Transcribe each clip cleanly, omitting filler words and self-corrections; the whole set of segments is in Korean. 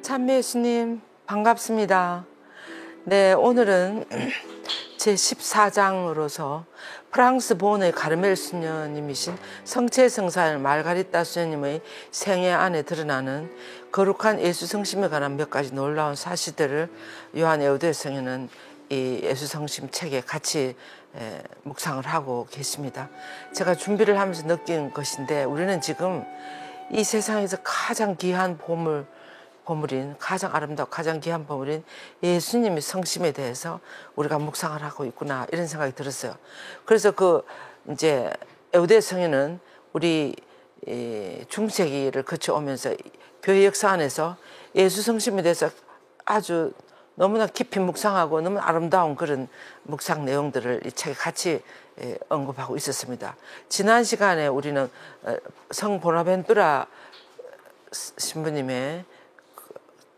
참매 예수님 반갑습니다. 네, 오늘은 제 14장으로서 프랑스 본의 가르멜 수녀님이신 성체성사의 말가리따 수녀님의 생애 안에 드러나는 거룩한 예수 성심에 관한 몇 가지 놀라운 사실들을 요한 에우대 성인은 이 예수 성심 책에 같이 묵상을 하고 계십니다. 제가 준비를 하면서 느낀 것인데, 우리는 지금 이 세상에서 가장 귀한 보물인, 가장 아름답고 가장 귀한 보물인 예수님의 성심에 대해서 우리가 묵상을 하고 있구나, 이런 생각이 들었어요. 그래서 이제 에우대 성인은 우리 중세기를 거쳐오면서 교회 역사 안에서 예수 성심에 대해서 아주 너무나 깊이 묵상하고 너무 아름다운 그런 묵상 내용들을 이 책에 같이 언급하고 있었습니다. 지난 시간에 우리는 성 보나벤투라 신부님의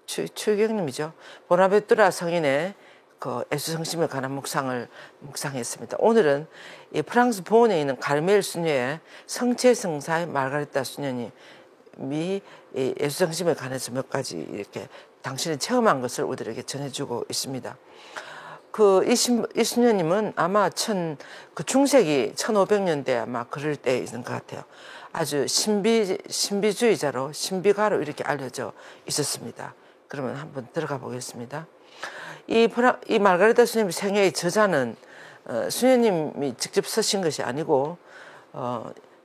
추경님이죠. 보나벤투라 성인의 예수 성심에 관한 묵상했습니다. 오늘은 이 프랑스 보온에 있는 가르멜 수녀의 성체성사의 말가리따 수녀님이 예수 성심에 관해서 몇 가지 이렇게 당신이 체험한 것을 우리들에게 전해주고 있습니다. 이 수녀님은 아마 중세기 1500년대 아마 그럴 때 있는 것 같아요. 아주 신비주의자로, 신비가로 이렇게 알려져 있었습니다. 그러면 한번 들어가 보겠습니다. 이 말가리따 수녀님 생애의 저자는 수녀님이 직접 쓰신 것이 아니고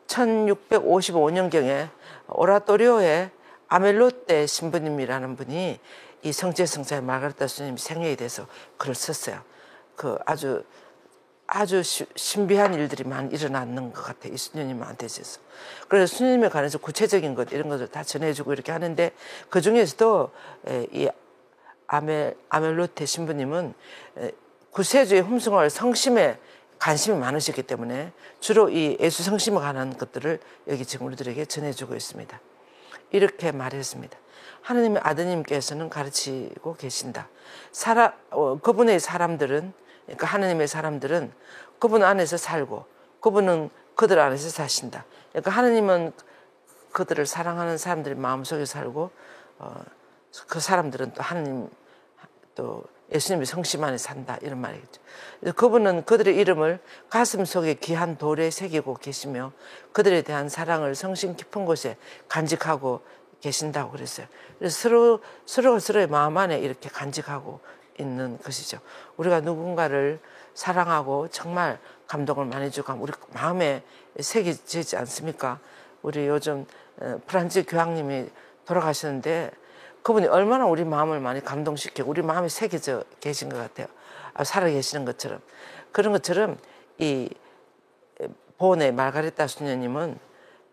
1655년경에 오라토리오의 아멜로떼 신부님이라는 분이 이 성체성사의 말가리따 수녀님 생애에 대해서 글을 썼어요. 아주 신비한 일들이 많이 일어나는 것 같아요, 이 수녀님한테 있어서. 그래서 수녀님에 관해서 구체적인 것, 이런 것을 다 전해주고 이렇게 하는데, 그 중에서도 이 아멜로테 신부님은 구세주의 흠숭할 성심에 관심이 많으셨기 때문에 주로 이 예수 성심에 관한 것들을 여기 지금 우리들에게 전해주고 있습니다. 이렇게 말했습니다. 하느님의 아드님께서는 가르치고 계신다. 그분의 사람들은, 그러니까 하느님의 사람들은 그분 안에서 살고 그분은 그들 안에서 사신다. 그러니까 하느님은 그들을 사랑하는 사람들의 마음속에 살고 그 사람들은 또 하느님, 또 예수님의 성심 안에 산다, 이런 말이겠죠. 그분은 그들의 이름을 가슴 속에 귀한 돌에 새기고 계시며 그들에 대한 사랑을 성심 깊은 곳에 간직하고 계신다고 그랬어요. 그래서 서로가 서로의 마음 안에 이렇게 간직하고 있는 것이죠. 우리가 누군가를 사랑하고 정말 감동을 많이 주고 우리 마음에 새겨지지 않습니까? 우리 요즘 프란츠 교황님이 돌아가셨는데 그분이 얼마나 우리 마음을 많이 감동시키고 우리 마음에 새겨져 계신 것 같아요. 살아 계시는 것처럼. 그런 것처럼 이 보온의 말가리따 수녀님은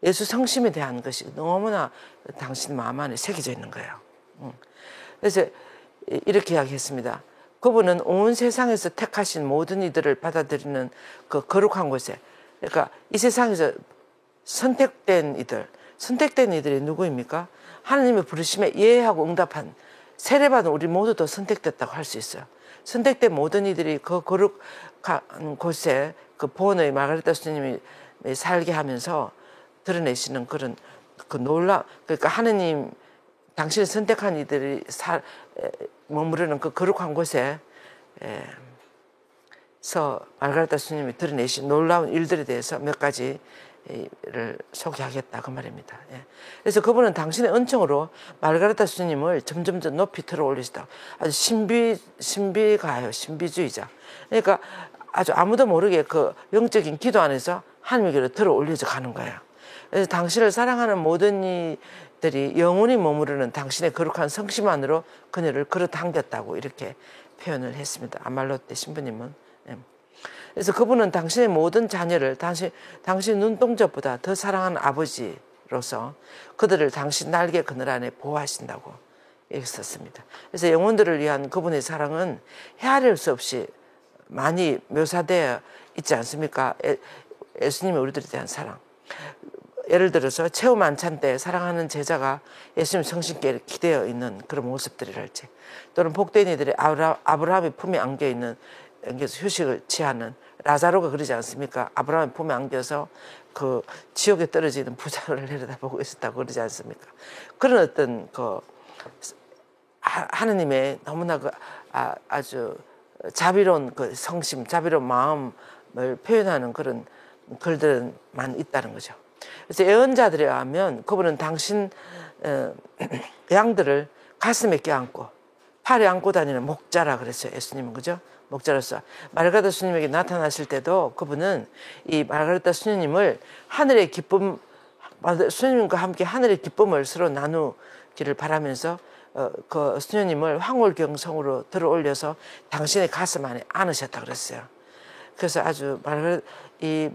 예수 성심에 대한 것이 너무나 당신 마음 안에 새겨져 있는 거예요. 그래서 이렇게 이야기했습니다. 그분은 온 세상에서 택하신 모든 이들을 받아들이는 그 거룩한 곳에, 그러니까 이 세상에서 선택된 이들이 누구입니까? 하나님의 부르심에 예하고 응답한, 세례받은 우리 모두도 선택됐다고 할 수 있어요. 선택된 모든 이들이 그 거룩한 곳에 그 보온의 말가리따 수녀님이 살게 하면서 드러내시는 그런 그러니까 하느님, 당신이 선택한 이들이 머무르는 그 거룩한 곳에 말가리따 수녀님이 드러내신 놀라운 일들에 대해서 몇 가지를 소개하겠다, 그 말입니다. 그래서 그분은 당신의 은총으로 말가리따 수녀님을 점점 더 높이 들어 올리시다. 아주 신비가요, 신비주의자. 그러니까 아주 아무도 모르게 그 영적인 기도 안에서 하나님께로 들어 올려져 가는 거예요. 그래서 당신을 사랑하는 모든 이들이 영원히 머무르는 당신의 거룩한 성심 안으로 그녀를 걸어 당겼다고 이렇게 표현을 했습니다. 아말로떼 신부님은. 그래서 그분은 당신의 모든 자녀를 당신 눈동자보다 더 사랑하는 아버지로서 그들을 당신 날개 그늘 안에 보호하신다고 이렇게 썼습니다. 그래서 영혼들을 위한 그분의 사랑은 헤아릴 수 없이 많이 묘사되어 있지 않습니까? 예수님의 우리들에 대한 사랑. 예를 들어서 최후 만찬 때 사랑하는 제자가 예수님 성심께 기대어 있는 그런 모습들이랄지, 또는 복된 이들이 아브라함의 품에 안겨서 휴식을 취하는 라자로가 그러지 않습니까? 아브라함의 품에 안겨서 그 지옥에 떨어지는 부자를 내려다보고 있었다고 그러지 않습니까? 그런 어떤 하느님의 너무나 아주 자비로운 그 성심, 자비로운 마음을 표현하는 그런 글들은 많이 있다는 거죠. 그래서 예언자들에 의하면 그분은 당신 양들을 가슴에 껴안고 팔에 안고 다니는 목자라 그랬어요. 예수님은, 그죠? 목자로서 마르가다 수녀님에게 나타나실 때도 그분은 이 마르가다 수녀님을 하늘의 기쁨, 수녀님과 함께 하늘의 기쁨을 서로 나누기를 바라면서 그 수녀님을 황홀경성으로 들어 올려서 당신의 가슴 안에 안으셨다 그랬어요. 그래서 아주 이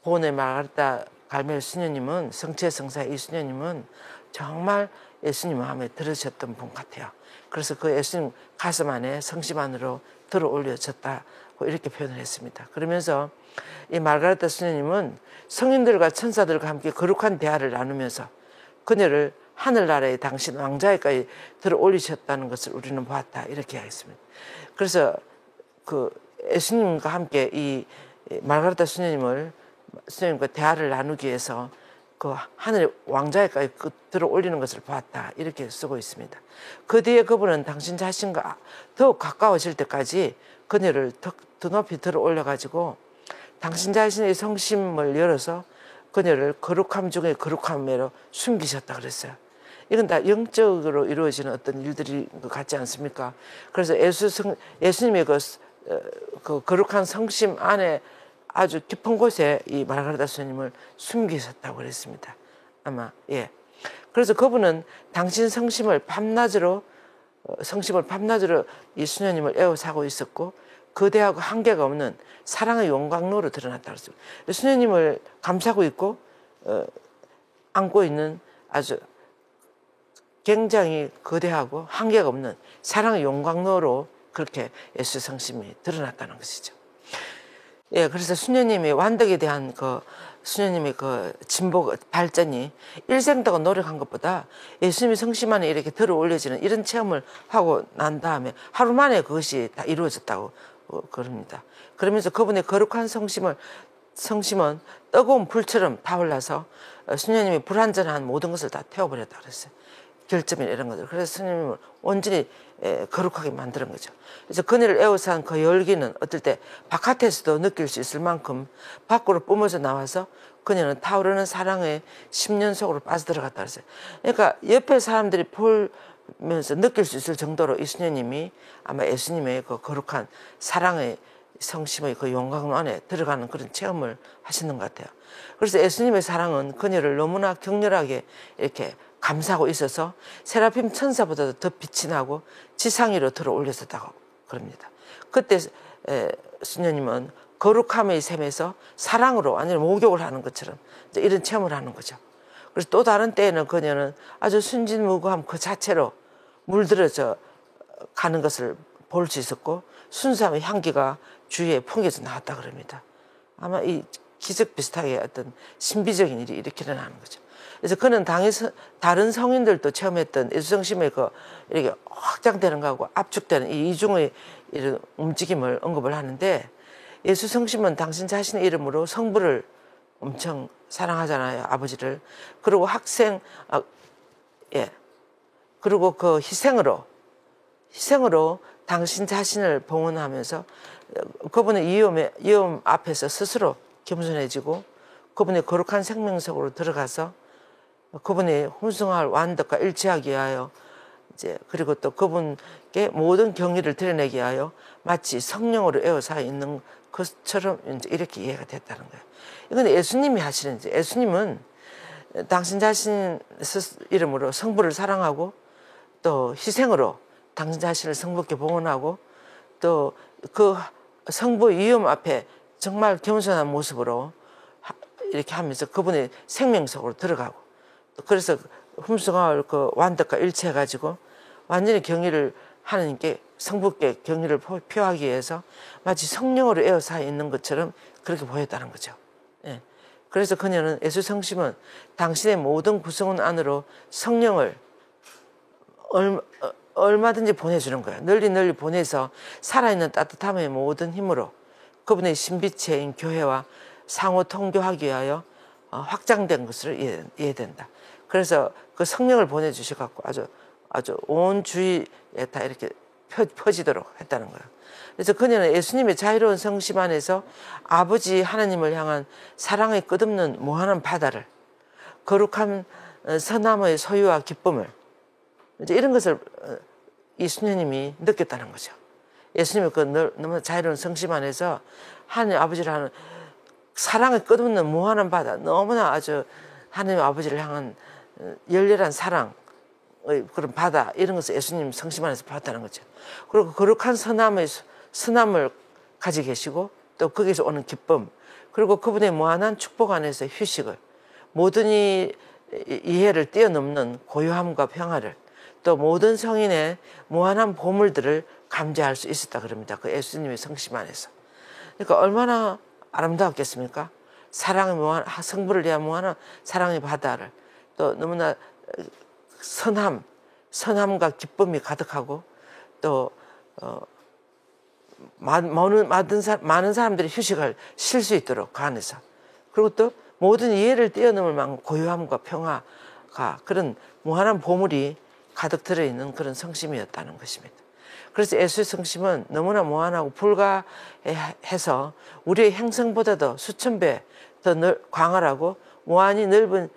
보온의 마르가다 갈멜 수녀님은, 성체 성사 이 수녀님은 정말 예수님 마음에 들으셨던 분 같아요. 그래서 그 예수님 가슴 안에 성심 안으로 들어 올려졌다고 이렇게 표현을 했습니다. 그러면서 이 마르가레타 수녀님은 성인들과 천사들과 함께 거룩한 대화를 나누면서 그녀를 하늘나라의 당신 왕자에까지 들어 올리셨다는 것을 우리는 보았다, 이렇게 하겠습니다. 그래서 그 예수님과 함께 이 마르가레타 수녀님과 대화를 나누기 위해서 그 하늘의 왕자에까지 들어 올리는 것을 보았다, 이렇게 쓰고 있습니다. 그 뒤에 그분은 당신 자신과 더욱 가까워질 때까지 그녀를 더 높이 들어 올려가지고 당신 자신의 성심을 열어서 그녀를 거룩함 중에 거룩함으로 숨기셨다 그랬어요. 이건 다 영적으로 이루어지는 어떤 일들이 같지 않습니까? 그래서 예수님의 그 거룩한 성심 안에 아주 깊은 곳에 이 마르가레타 수녀님을 숨기셨다고 그랬습니다. 아마, 예. 그래서 그분은 당신 성심을 밤낮으로 이 수녀님을 에워싸고 있었고, 거대하고 한계가 없는 사랑의 용광로로 드러났다고 했습니다. 수녀님을 감싸고 있고 안고 있는 아주 굉장히 거대하고 한계가 없는 사랑의 용광로로 그렇게 예수 성심이 드러났다는 것이죠. 예, 그래서 수녀님의 완덕에 대한 수녀님의 진보 발전이 일생 동안 노력한 것보다 예수님의 성심 안에 이렇게 들어 올려지는 이런 체험을 하고 난 다음에 하루 만에 그것이 다 이루어졌다고 그럽니다. 그러면서 그분의 거룩한 성심은 뜨거운 불처럼 타올라서 수녀님이 불완전한 모든 것을 다 태워버렸다 그랬어요. 결점이나 이런 것들. 그래서 스님을 온전히 거룩하게 만드는 거죠. 그래서 그녀를 에워싼 그 열기는 어떨 때 바깥에서도 느낄 수 있을 만큼 밖으로 뿜어져 나와서 그녀는 타오르는 사랑의 10년 속으로 빠져들어갔다 그랬어요. 그러니까 옆에 사람들이 보면서 느낄 수 있을 정도로 이 수녀님이 아마 예수님의 그 거룩한 사랑의 성심의 그 용광로 안에 들어가는 그런 체험을 하시는 것 같아요. 그래서 예수님의 사랑은 그녀를 너무나 격렬하게 이렇게 감싸고 있어서 세라핌 천사보다도 더 빛이 나고 지상 위로 들어 올렸었다고 그럽니다. 그때 수녀님은 거룩함의 셈에서 사랑으로 완전히 목욕을 하는 것처럼 이런 체험을 하는 거죠. 그래서 또 다른 때에는 그녀는 아주 순진무구함 그 자체로 물들어져 가는 것을 볼 수 있었고 순수함의 향기가 주위에 풍겨져 나왔다 그럽니다. 아마 이 기적 비슷하게 어떤 신비적인 일이 이렇게 일어나는 거죠. 그래서 그는 다른 성인들도 체험했던 예수성심의 이렇게 확장되는 것하고 압축되는 이 이중의 이런 움직임을 언급을 하는데, 예수성심은 당신 자신의 이름으로 성부를 엄청 사랑하잖아요, 아버지를. 그리고 그리고 그 희생으로 당신 자신을 봉헌하면서 그분의 위험 앞에서 스스로 겸손해지고 그분의 거룩한 생명 속으로 들어가서 그분의 hun성할 완덕과 일치하기 위하여 그리고 또 그분께 모든 경의를 드러내기 위하여 마치 성령으로 에워싸 있는 것처럼 이렇게 이해가 됐다는 거예요. 이건 예수님이 하시는 거죠. 예수님은 당신 자신 이름으로 성부를 사랑하고 또 희생으로 당신 자신을 성부께 봉헌하고 또 그 성부의 위험 앞에 정말 겸손한 모습으로 이렇게 하면서 그분의 생명 속으로 들어가고, 그래서 훔성할 그 완덕과 일치해가지고 완전히 경의를 하나님께 성부께 경의를 표하기 위해서 마치 성령으로 에워싸 있는 것처럼 그렇게 보였다는 거죠. 예. 그래서 그녀는 예수 성심은 당신의 모든 구성원 안으로 성령을 얼마든지 보내주는 거예요. 널리 보내서 살아있는 따뜻함의 모든 힘으로 그분의 신비체인 교회와 상호 통교하기 위하여 확장된 것으로 이해된다. 그래서 그 성령을 보내주셔갖고 아주 아주 온 주위에 다 이렇게 퍼지도록 했다는 거예요. 그래서 그녀는 예수님의 자유로운 성심 안에서 아버지 하나님을 향한 사랑의 끝없는 무한한 바다를, 거룩한 선함의 소유와 기쁨을, 이제 이런 것을 이 수녀님이 느꼈다는 거죠. 예수님의 그 너무나 자유로운 성심 안에서 하나님 아버지를 하는 사랑의 끝없는 무한한 바다, 너무나 아주 하나님 아버지를 향한 열렬한 사랑의 그런 바다, 이런 것을 예수님 성심 안에서 봤다는 거죠. 그리고 거룩한 선함을 가지고 계시고, 또 거기서 오는 기쁨, 그리고 그분의 무한한 축복 안에서 휴식을, 모든 이해를 뛰어넘는 고요함과 평화를, 또 모든 성인의 무한한 보물들을 감지할 수 있었다 그럽니다. 그 예수님의 성심 안에서. 그러니까 얼마나 아름다웠겠습니까? 사랑의 무한, 성부를 위한 무한한 사랑의 바다를, 또 너무나 선함과 기쁨이 가득하고, 또 많은 사람들이 휴식을 쉴 수 있도록 그 안에서, 그리고 또 모든 이해를 뛰어넘을 만큼 고요함과 평화가, 그런 무한한 보물이 가득 들어있는 그런 성심이었다는 것입니다. 그래서 예수의 성심은 너무나 무한하고 불가해서 우리의 행성보다도 수천 배 더 광활하고 무한히 넓은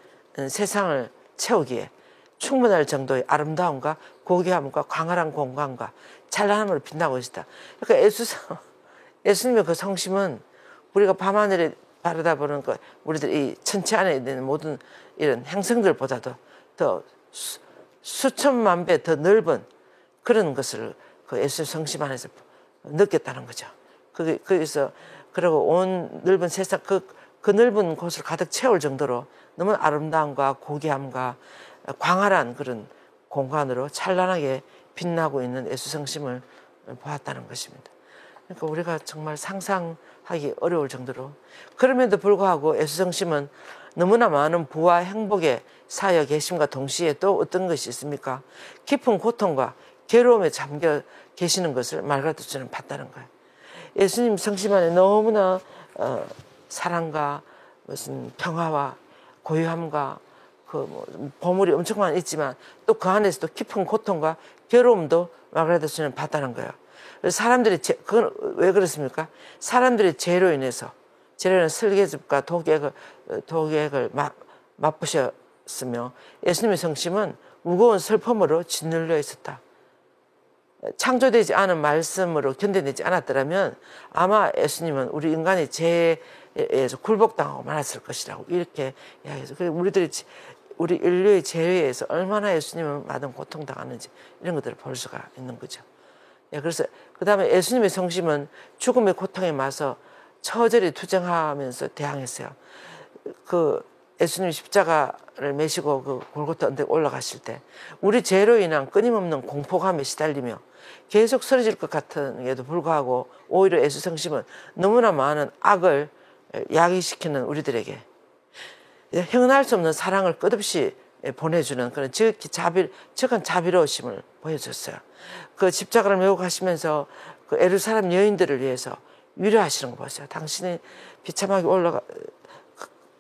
세상을 채우기에 충분할 정도의 아름다움과 고귀함과 광활한 공간과 찬란함으로 빛나고 있다. 그러니까 예수님의 그 성심은 우리가 밤하늘에 바라다 보는 그 우리들 이 천체 안에 있는 모든 이런 행성들보다도 더 수천만 배 더 넓은 그런 것을 그 예수 성심 안에서 느꼈다는 거죠. 거기서 그리고 온 넓은 세상 그 넓은 곳을 가득 채울 정도로 너무 아름다움과 고귀함과 광활한 그런 공간으로 찬란하게 빛나고 있는 예수 성심을 보았다는 것입니다. 그러니까 우리가 정말 상상하기 어려울 정도로, 그럼에도 불구하고 예수 성심은 너무나 많은 부와 행복에 사여 계심과 동시에 또 어떤 것이 있습니까? 깊은 고통과 괴로움에 잠겨 계시는 것을 말가르트처럼 봤다는 거예요. 예수님 성심 안에 너무나 사랑과 무슨 평화와 고요함과 보물이 엄청 많이 있지만, 또 그 안에서도 깊은 고통과 괴로움도 말가르트처럼 봤다는 거예요. 사람들이 그건 왜 그렇습니까? 사람들이 죄로 인해서 설계습과 도객을 맛보셨으며, 예수님의 성심은 무거운 슬픔으로 짓눌려 있었다. 창조되지 않은 말씀으로 견뎌내지 않았더라면 아마 예수님은 우리 인간의 죄에서 굴복당하고 말았을 것이라고 이렇게 이야기해서, 우리 인류의 죄에 의해서 얼마나 예수님은 많은 고통당하는지 이런 것들을 볼 수가 있는 거죠. 그래서 그 다음에 예수님의 성심은 죽음의 고통에 맞서 처절히 투쟁하면서 대항했어요. 그 예수님이 십자가를 메시고 그 골고타 언덕에 올라가실 때 우리 죄로 인한 끊임없는 공포감에 시달리며 계속 쓰러질 것 같은에도 불구하고 오히려 예수 성심은 너무나 많은 악을 야기시키는 우리들에게 형언할 수 없는 사랑을 끝없이 보내주는 그런 적한 자비로우심을 보여줬어요. 그 십자가를 메고 가시면서 그 예루살렘 여인들을 위해서 위로하시는 거 보세요. 당신이 비참하게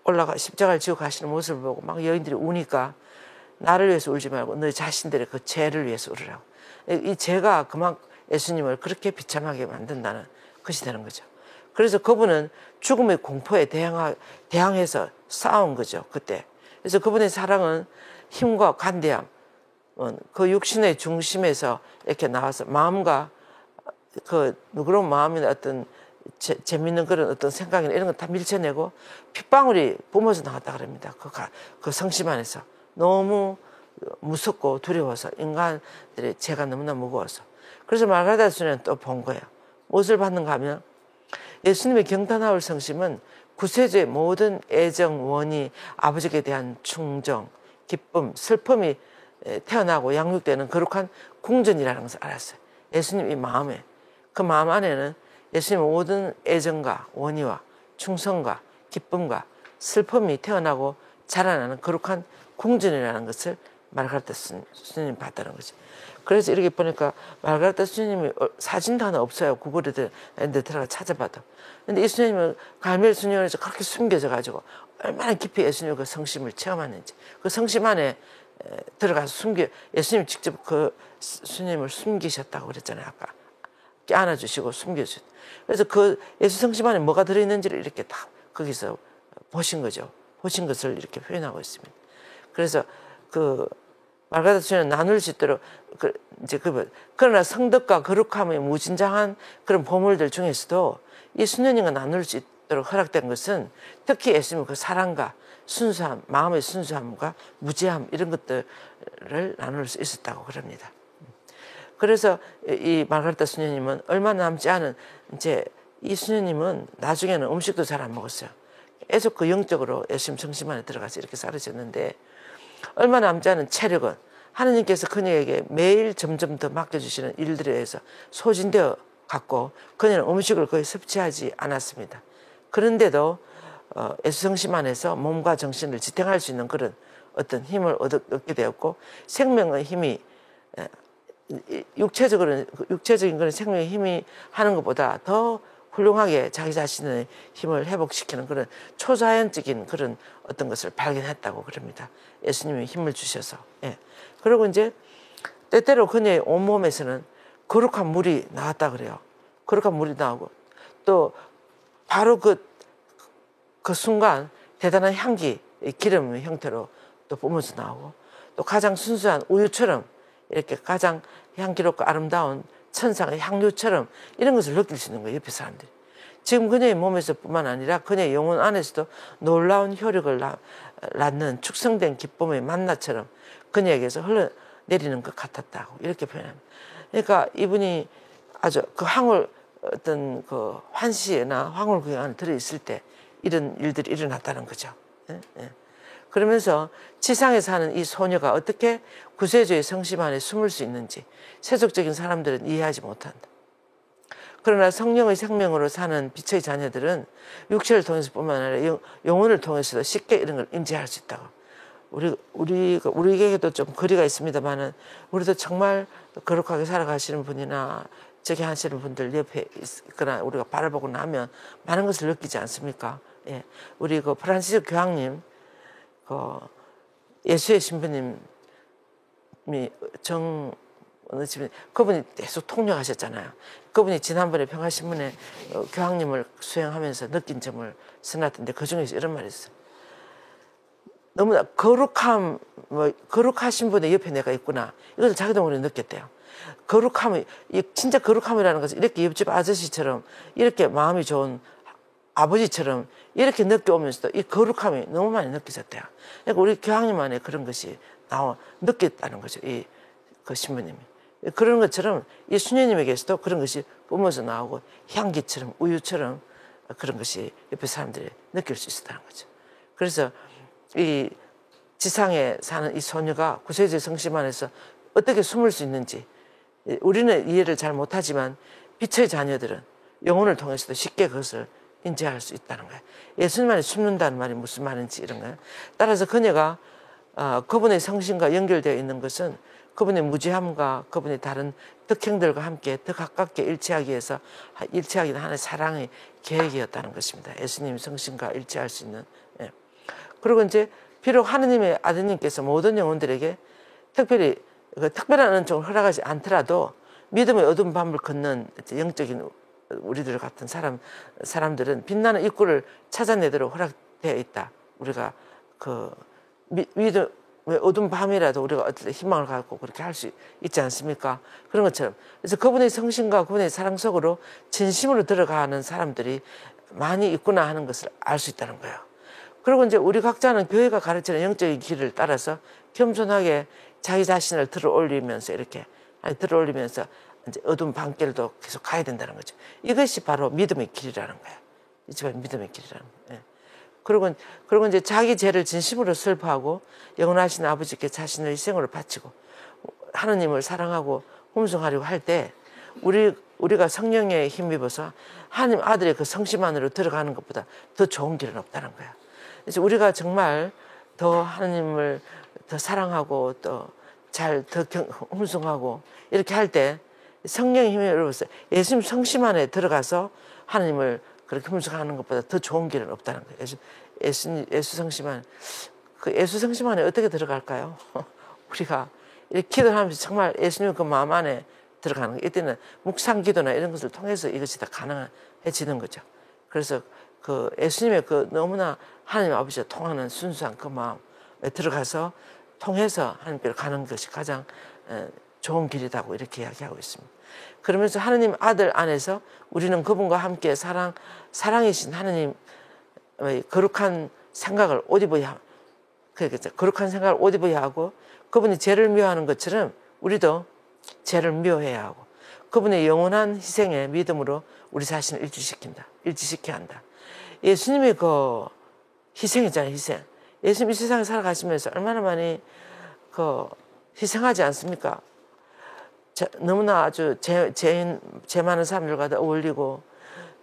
올라가 십자가를 지고 가시는 모습을 보고 막 여인들이 우니까 나를 위해서 울지 말고 너희 자신들의 그 죄를 위해서 울으라고. 이 죄가 그만큼 예수님을 그렇게 비참하게 만든다는 것이 되는 거죠. 그래서 그분은 죽음의 공포에 대항해서 싸운 거죠, 그때. 그래서 그분의 사랑은 힘과 관대함, 그 육신의 중심에서 이렇게 나와서 마음과 그 누그러운 마음이나 어떤 재밌는 그런 어떤 생각이나 이런 거 다 밀쳐내고 핏방울이 뿜어져 나갔다 그럽니다. 그 성심 안에서. 너무 무섭고 두려워서, 인간들의 죄가 너무나 무거워서. 그래서 말가다스는 또 본 거예요. 무엇을 받는가 하면 예수님의 경탄하울 성심은 구세주의 모든 애정, 원이, 아버지께 대한 충정, 기쁨, 슬픔이 태어나고 양육되는 거룩한 궁전이라는 것을 알았어요. 예수님 이 마음에, 그 마음 안에는 예수님의 모든 애정과 원의와 충성과 기쁨과 슬픔이 태어나고 자라나는 거룩한 궁전이라는 것을 말가르타 스님 봤다는 거죠. 그래서 이렇게 보니까 말가르타 스님이 사진도 하나 없어요. 구글에 들어가 찾아봐도. 근데 이 스님은 갈멜 수녀원에서 그렇게 숨겨져 가지고 얼마나 깊이 예수님의 그 성심을 체험하는지, 그 성심 안에 들어가서 예수님이 직접 그 스님을 숨기셨다고 그랬잖아요. 아까 안아주시고 숨겨주셨. 그래서 그 예수 성심 안에 뭐가 들어있는지를 이렇게 다 거기서 보신 거죠. 보신 것을 이렇게 표현하고 있습니다. 그래서 그 말가다 수녀는 나눌 수 있도록 그러나 성덕과 거룩함의 무진장한 그런 보물들 중에서도 이 수녀님과 나눌 수 있도록 허락된 것은 특히 예수님의 그 사랑과 순수함, 마음의 순수함과 무지함 이런 것들을 나눌 수 있었다고 그럽니다. 그래서 이 말가르타 수녀님은 얼마 남지 않은 이제 이 수녀님은 나중에는 음식도 잘 안 먹었어요. 계속 그 영적으로 예수님 성심 안에 들어가서 이렇게 살으셨는데 얼마 남지 않은 체력은 하느님께서 그녀에게 매일 점점 더 맡겨주시는 일들에 의해서 소진되어 갔고 그녀는 음식을 거의 섭취하지 않았습니다. 그런데도 예수 성심 안에서 몸과 정신을 지탱할 수 있는 그런 어떤 힘을 얻게 되었고 생명의 힘이 육체적인 그런 생명의 힘이 하는 것보다 더 훌륭하게 자기 자신의 힘을 회복시키는 그런 초자연적인 그런 어떤 것을 발견했다고 그럽니다. 예수님이 힘을 주셔서. 예. 그리고 이제 때때로 그녀의 온몸에서는 거룩한 물이 나왔다 그래요. 거룩한 물이 나오고 또 바로 그 순간 대단한 향기, 기름 형태로 또 뿜어서 나오고 또 가장 순수한 우유처럼 이렇게 가장 향기롭고 아름다운 천상의 향유처럼 이런 것을 느낄 수 있는 거예요. 옆에 사람들이. 지금 그녀의 몸에서 뿐만 아니라 그녀의 영혼 안에서도 놀라운 효력을 낳는 축성된 기쁨의 만나처럼 그녀에게서 흘러내리는 것 같았다고 이렇게 표현합니다. 그러니까 이분이 아주 그 어떤 그 환시나 황홀 구경 안에 들어있을 때 이런 일들이 일어났다는 거죠. 예? 예. 그러면서 지상에 사는 이 소녀가 어떻게 구세주의 성심 안에 숨을 수 있는지 세속적인 사람들은 이해하지 못한다. 그러나 성령의 생명으로 사는 빛의 자녀들은 육체를 통해서뿐만 아니라 영혼을 통해서도 쉽게 이런 걸 임재할 수 있다고. 우리에게도 좀 거리가 있습니다만은 우리도 정말 거룩하게 살아가시는 분이나 저기 하시는 분들 옆에 있거나 우리가 바라보고 나면 많은 것을 느끼지 않습니까? 예. 우리 그 프란시스 교황님, 예수의 신부님이 어느 집에 그분이 계속 통역하셨잖아요. 그분이 지난번에 평화신문에 교황님을 수행하면서 느낀 점을 써놨던데 그 중에서 이런 말이 있어요. 너무나 거룩하신 분의 옆에 내가 있구나. 이것을 자기도 모르게 느꼈대요. 진짜 거룩함이라는 것은 이렇게 옆집 아저씨처럼 이렇게 마음이 좋은 아버지처럼 이렇게 느껴오면서도 이 거룩함이 너무 많이 느껴졌대요. 그러니까 우리 교황님 안에 그런 것이 느꼈다는 거죠. 그 신부님이. 그런 것처럼 이 수녀님에게서도 그런 것이 뿜어서 나오고 향기처럼 우유처럼 그런 것이 옆에 사람들이 느낄 수 있었다는 거죠. 그래서 이 지상에 사는 이 소녀가 구세주의 성심 안에서 어떻게 숨을 수 있는지 우리는 이해를 잘 못하지만 빛의 자녀들은 영혼을 통해서도 쉽게 그것을 인지할 수 있다는 거예요. 예수님 안에 숨는다는 말이 무슨 말인지 이런 거예요. 따라서 그녀가 그분의 성신과 연결되어 있는 것은 그분의 무지함과 그분의 다른 덕행들과 함께 더 가깝게 일치하기 위해서 일치하기는 하나의 사랑의 계획이었다는 것입니다. 예수님 성신과 일치할 수 있는. 예. 그리고 이제 비록 하느님의 아드님께서 모든 영혼들에게 특별히 특별한 은총을 허락하지 않더라도 믿음의 어두운 밤을 걷는 영적인 우리들 같은 사람들은 빛나는 입구를 찾아내도록 허락되어 있다. 우리가 믿음의 어두운 밤이라도 우리가 어떤 희망을 갖고 그렇게 할 수 있지 않습니까? 그런 것처럼. 그래서 그분의 성신과 그분의 사랑 속으로 진심으로 들어가는 사람들이 많이 있구나 하는 것을 알 수 있다는 거예요. 그리고 이제 우리 각자는 교회가 가르치는 영적인 길을 따라서 겸손하게 자기 자신을 들어올리면서 이제 어두운 밤길도 계속 가야 된다는 거죠. 이것이 바로 믿음의 길이라는 거예요. 이게 바로 믿음의 길이라는 거예요. 그리고 이제 자기 죄를 진심으로 슬퍼하고 영원하신 아버지께 자신을 희생으로 바치고 하느님을 사랑하고 hum성하려고 할 때 우리가 성령에 힘입어서 하나님 아들의 그 성심 안으로 들어가는 것보다 더 좋은 길은 없다는 거예요. 그래서 우리가 정말 더 하나님을 더 사랑하고 더 hum성하고 이렇게 할 때 성령의 힘에 입어서 예수님 성심 안에 들어가서 하나님을 그렇게 hum성하는 것보다 더 좋은 길은 없다는 거예요. 예수 성심 안에 어떻게 들어갈까요? 우리가 이렇게 기도를 하면서 정말 예수님 그 마음 안에 들어가는 거. 이때는 묵상 기도나 이런 것을 통해서 이것이 다 가능해지는 거죠. 그래서 그 예수님의 그 너무나 하나님 아버지와 통하는 순수한 그 마음에 들어가서 통해서 하나님께로 가는 것이 가장 좋은 길이라고 이렇게 이야기하고 있습니다. 그러면서 하나님 아들 안에서 우리는 그분과 함께 사랑이신 하나님 거룩한 생각을 옷 입어야, 그러겠죠. 거룩한 생각을 옷 입어야 하고, 그분이 죄를 미워하는 것처럼 우리도 죄를 미워해야 하고, 그분의 영원한 희생의 믿음으로 우리 자신을 일치시켜야 한다. 예수님의 그 희생이잖아요, 희생. 예수님 이 세상에 살아가시면서 얼마나 많이 그 희생하지 않습니까? 너무나 아주 죄 많은 사람들과 어울리고,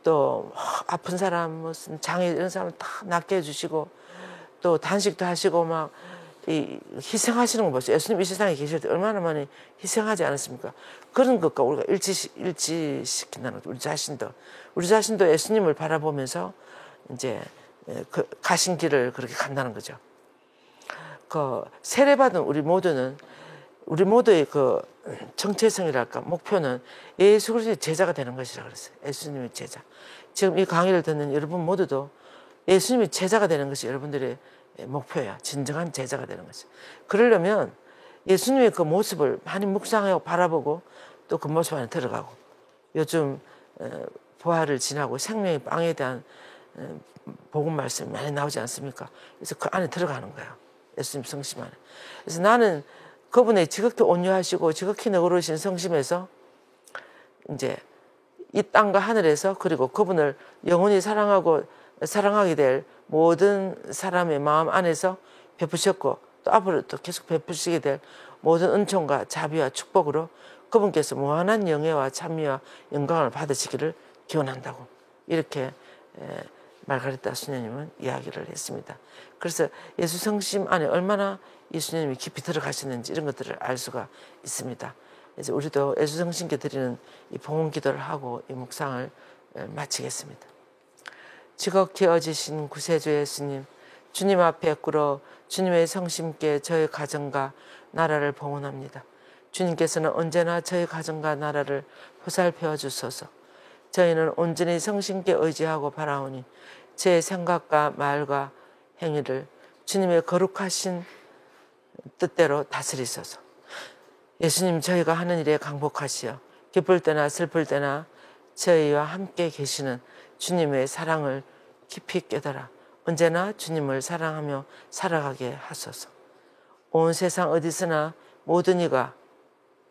또 아픈 사람, 무슨 장애 이런 사람 다 낫게 해주시고, 또 단식도 하시고 막 희생하시는 거 보세요. 예수님 이 세상에 계실 때 얼마나 많이 희생하지 않았습니까? 그런 것과 우리가 일치시킨다는 거죠. 우리 자신도 예수님을 바라보면서 이제 그 가신 길을 그렇게 간다는 거죠. 그 세례받은 우리 모두의 그 정체성이랄까, 목표는 예수 그리스도의 제자가 되는 것이라 그랬어요. 예수님의 제자. 지금 이 강의를 듣는 여러분 모두도 예수님의 제자가 되는 것이 여러분들의 목표야. 진정한 제자가 되는 것이. 그러려면 예수님의 그 모습을 많이 묵상하고 바라보고, 또 그 모습 안에 들어가고, 요즘 부활을 지나고 생명의 빵에 대한 복음 말씀이 많이 나오지 않습니까? 그래서 그 안에 들어가는 거예요. 예수님 성심 안에. 그래서 나는 그분의 지극히 온유하시고 지극히 너그러우신 성심에서 이제 이 땅과 하늘에서, 그리고 그분을 영원히 사랑하게 될 모든 사람의 마음 안에서 베푸셨고, 또 앞으로도 계속 베푸시게 될 모든 은총과 자비와 축복으로 그분께서 무한한 영예와 찬미와 영광을 받으시기를 기원한다고, 이렇게 말가리타 수녀님은 이야기를 했습니다. 그래서 예수 성심 안에 얼마나 예수님이 깊이 들어가시는지 이런 것들을 알 수가 있습니다. 그래서 우리도 예수 성심께 드리는 이 봉헌 기도를 하고 이 묵상을 마치겠습니다. 지극히 어지신 구세주 예수님, 주님 앞에 꿇어 주님의 성심께 저희 가정과 나라를 봉헌합니다. 주님께서는 언제나 저희 가정과 나라를 보살펴 주소서. 저희는 온전히 성심께 의지하고 바라오니 제 생각과 말과 행위를 주님의 거룩하신 뜻대로 다스리소서. 예수님, 저희가 하는 일에 강복하시어 기쁠 때나 슬플 때나 저희와 함께 계시는 주님의 사랑을 깊이 깨달아 언제나 주님을 사랑하며 살아가게 하소서. 온 세상 어디서나 모든 이가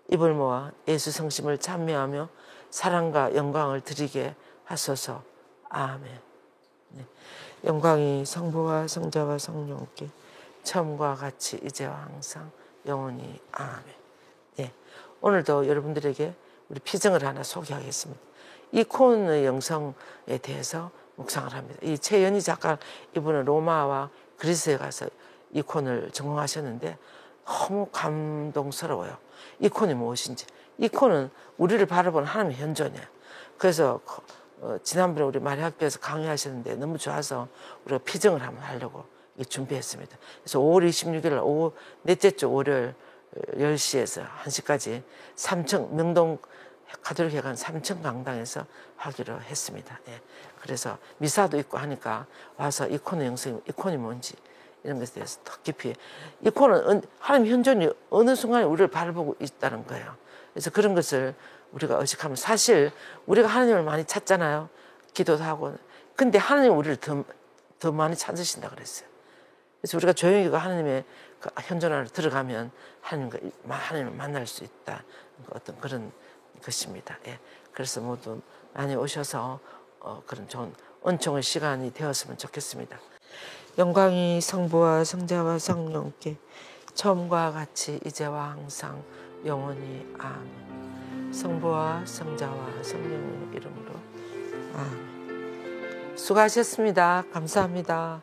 입을 모아 예수 성심을 찬미하며 사랑과 영광을 드리게 하소서. 아멘. 네. 영광이 성부와 성자와 성령께 처음과 같이 이제와 항상 영원히 아멘. 네. 오늘도 여러분들에게 우리 피정을 하나 소개하겠습니다. 이 콘의 영성에 대해서 묵상을 합니다. 이 최연희 작가, 이분은 로마와 그리스에 가서 이 콘을 전공하셨는데 너무 감동스러워요. 이 콘이 무엇인지. 이 콘은 우리를 바라보는 하나님의 현존이에요. 그래서 지난번에 우리 마리학교에서 강의하셨는데 너무 좋아서 우리가 피정을 한번 하려고 준비했습니다. 그래서 5월 26일 오후 넷째 주 월요일 10시에서 1시까지 명동 가톨릭회관 3층 강당에서 하기로 했습니다. 예. 그래서 미사도 있고 하니까 와서 이 콘의 영성이, 이 콘이 뭔지 이런 것에 대해서 더 깊이, 이 콘은 하나님 현존이 어느 순간에 우리를 바라보고 있다는 거예요. 그래서 그런 것을 우리가 의식하면, 사실 우리가 하나님을 많이 찾잖아요. 기도도 하고. 근데 하나님 우리를 더 많이 찾으신다 그랬어요. 그래서 우리가 조용히 하나님의 그 현존 안으로 들어가면 하나님을 만날 수 있다. 어떤 그런 것입니다. 예. 그래서 모두 많이 오셔서 그런 좋은 은총의 시간이 되었으면 좋겠습니다. 영광이 성부와 성자와 성령께 처음과 같이 이제와 항상 영원히 아멘. 성부와 성자와 성령의 이름으로 아멘. 수고하셨습니다. 감사합니다.